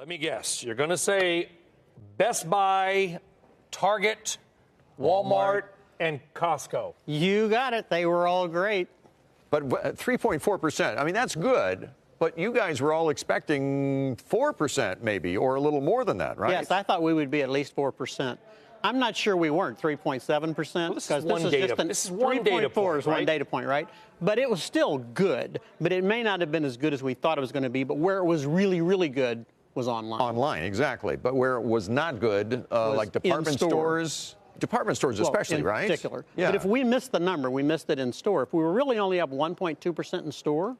Let me guess. You're going to say Best Buy, Target, Walmart, and Costco. You got it. They were all great. But 3.4%, I mean, that's good. But you guys were all expecting 4% maybe, or a little more than that, right? Yes, I thought we would be at least 4%. I'm not sure we weren't 3.7%, because this is one data point, one data point, right? But it was still good. But it may not have been as good as we thought it was going to be. But where it was really, really good was online. Online, exactly. But where it was not good, like department stores. Department stores especially, in right? In particular. Yeah. But if we missed the number, we missed it in store. If we were really only up 1.2% in store,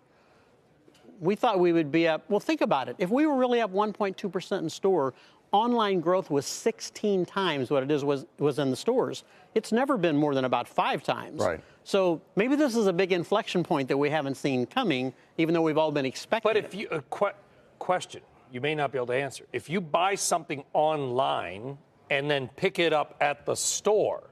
we thought we would be up. Well, think about it. If we were really up 1.2% in store, online growth was 16 times what it was in the stores. It's never been more than about 5 times. Right. So maybe this is a big inflection point that we haven't seen coming, even though we've all been expecting it. But if you question, you may not be able to answer. If you buy something online and then pick it up at the store,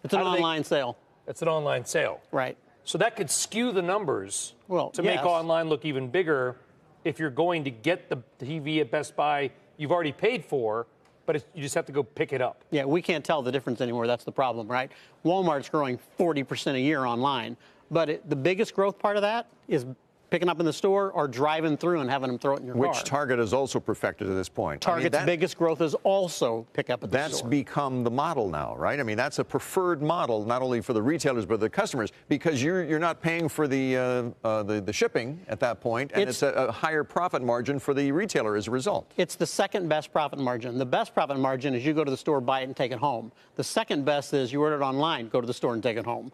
it's an online sale. It's an online sale. Right. So that could skew the numbers to yes. make online look even bigger. If you're going to get the TV at Best Buy you've already paid for, but you just have to go pick it up. Yeah, we can't tell the difference anymore. That's the problem, right? Walmart's growing 40% a year online. But the biggest growth part of that is picking up in the store or driving through and having them throw it in your car. Which Target has also perfected at this point. Target's biggest growth is also pick up at the store. That's become the model now, right? I mean, that's a preferred model, not only for the retailers, but the customers, because you're not paying for the shipping at that point, and it's a higher profit margin for the retailer as a result. It's the second best profit margin. The best profit margin is you go to the store, buy it, and take it home. The second best is you order it online, go to the store, and take it home.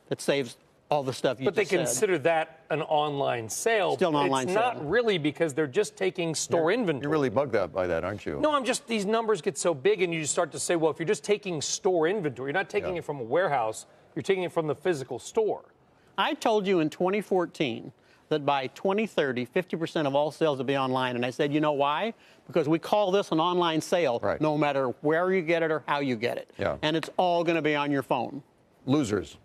It saves all the stuff you just said. But they consider that an online sale. Still an online sale. It's not really, because they're just taking store inventory. You're really bugged out by that, aren't you? No, these numbers get so big, and you just start to say, well, if you're just taking store inventory, you're not taking it from a warehouse, you're taking it from the physical store. I told you in 2014 that by 2030, 50% of all sales will be online. And I said, you know why? Because we call this an online sale, no matter where you get it or how you get it. Yeah. And it's all going to be on your phone. Losers.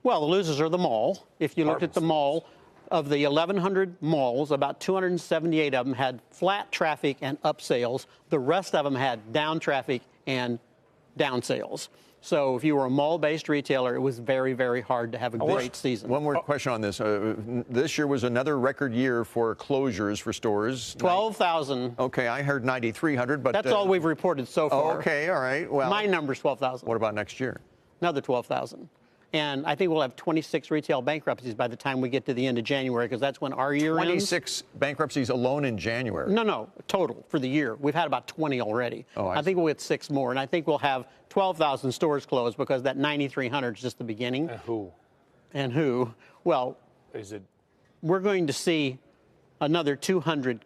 Well, the losers are the mall. If you looked at the mall, of the 1,100 malls, about 278 of them had flat traffic and up sales. The rest of them had down traffic and down sales. So if you were a mall-based retailer, it was very, very hard to have a great season. One more question on this. This year was another record year for closures for stores. 12,000. Okay, I heard 9,300, but... That's all we've reported so far. Oh, okay, all right. Well, my number's 12,000. What about next year? Another 12,000. And I think we'll have 26 retail bankruptcies by the time we get to the end of January, because that's when our year ends. 26 bankruptcies alone in January? No, total for the year. We've had about 20 already. Oh, I think we'll get 6 more, and I think we'll have 12,000 stores closed, because that 9,300 is just the beginning. And who? Well, we're going to see another 200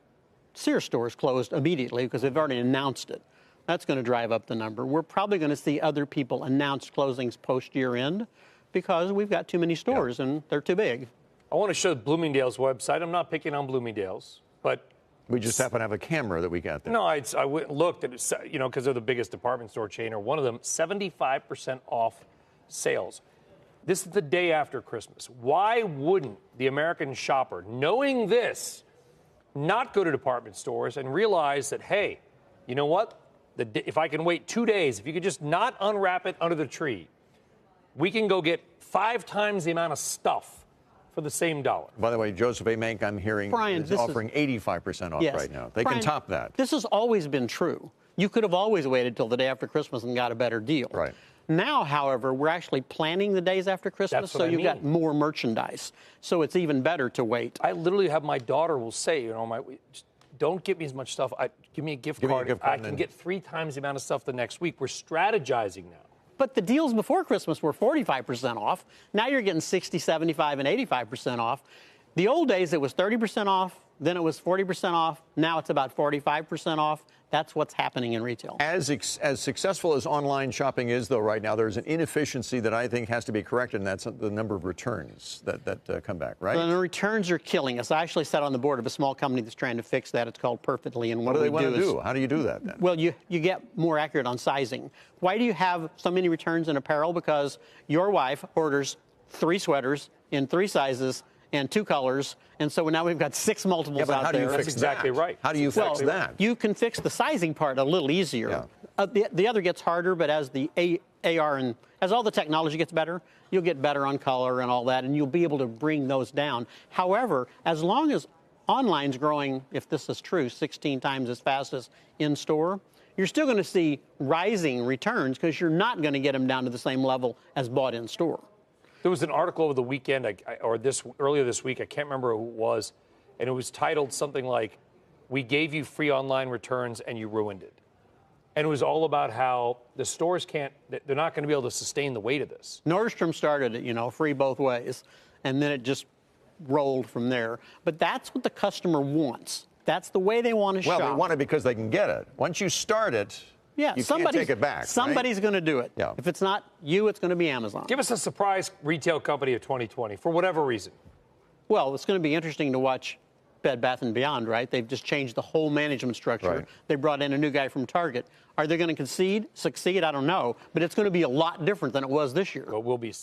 Sears stores closed immediately, because they've already announced it. That's going to drive up the number. We're probably going to see other people announce closings post-year end, because we've got too many stores and they're too big. I want to show Bloomingdale's website. I'm not picking on Bloomingdale's, but we just happen to have a camera that we got there. No, I went and looked at it, because they're the biggest department store chain, or one of them, 75% off sales. This is the day after Christmas. Why wouldn't the American shopper, knowing this, not go to department stores and realize that, hey, you know what? If I can wait 2 days, if you could just not unwrap it under the tree, we can go get 5 times the amount of stuff for the same dollar. By the way, Joseph A. Mank, I'm hearing, is offering 85% off right now. They can top that. This has always been true. You could have always waited till the day after Christmas and got a better deal. Right. Now, however, we're actually planning the days after Christmas, so you've got more merchandise. So it's even better to wait. I literally have my daughter will say, don't give me as much stuff. Give me a gift card. I can get 3 times the amount of stuff the next week. We're strategizing now. But the deals before Christmas were 45% off. Now you're getting 60, 75, and 85% off. The old days, it was 30% off. Then it was 40% off. Now it's about 45% off. That's what's happening in retail. As successful as online shopping is, though, right now, there's an inefficiency that I think has to be corrected, and that's the number of returns that come back, right? The returns are killing us. I actually sat on the board of a small company that's trying to fix that. It's called Perfectly. And what do they want to do? How do you do that, then? Well, you get more accurate on sizing. Why do you have so many returns in apparel? Because your wife orders 3 sweaters in 3 sizes, and 2 colors. And so now we've got 6 multiples but out how do you there. fix That's exactly that? right. How do you fix that? You can fix the sizing part a little easier. The other gets harder, but as the AR and as all the technology gets better, you'll get better on color and all that, and you'll be able to bring those down. However, as long as online's growing, if this is true, 16 times as fast as in-store, you're still going to see rising returns because you're not going to get them down to the same level as bought in-store. There was an article over the weekend, earlier this week, I can't remember who it was, and it was titled something like, "We gave you free online returns and you ruined it." And it was all about how the stores they're not going to be able to sustain the weight of this. Nordstrom started it, free both ways, and then it just rolled from there. But that's what the customer wants. That's the way they want to shop. Well, they want it because they can get it. Once you start it, you can't take it back. Somebody's going to do it. Yeah. If it's not you, it's going to be Amazon. Give us a surprise retail company of 2020 for whatever reason. Well, it's going to be interesting to watch Bed Bath & Beyond, right? They've just changed the whole management structure. Right. They brought in a new guy from Target. Are they going to succeed? I don't know. But it's going to be a lot different than it was this year. But we'll be.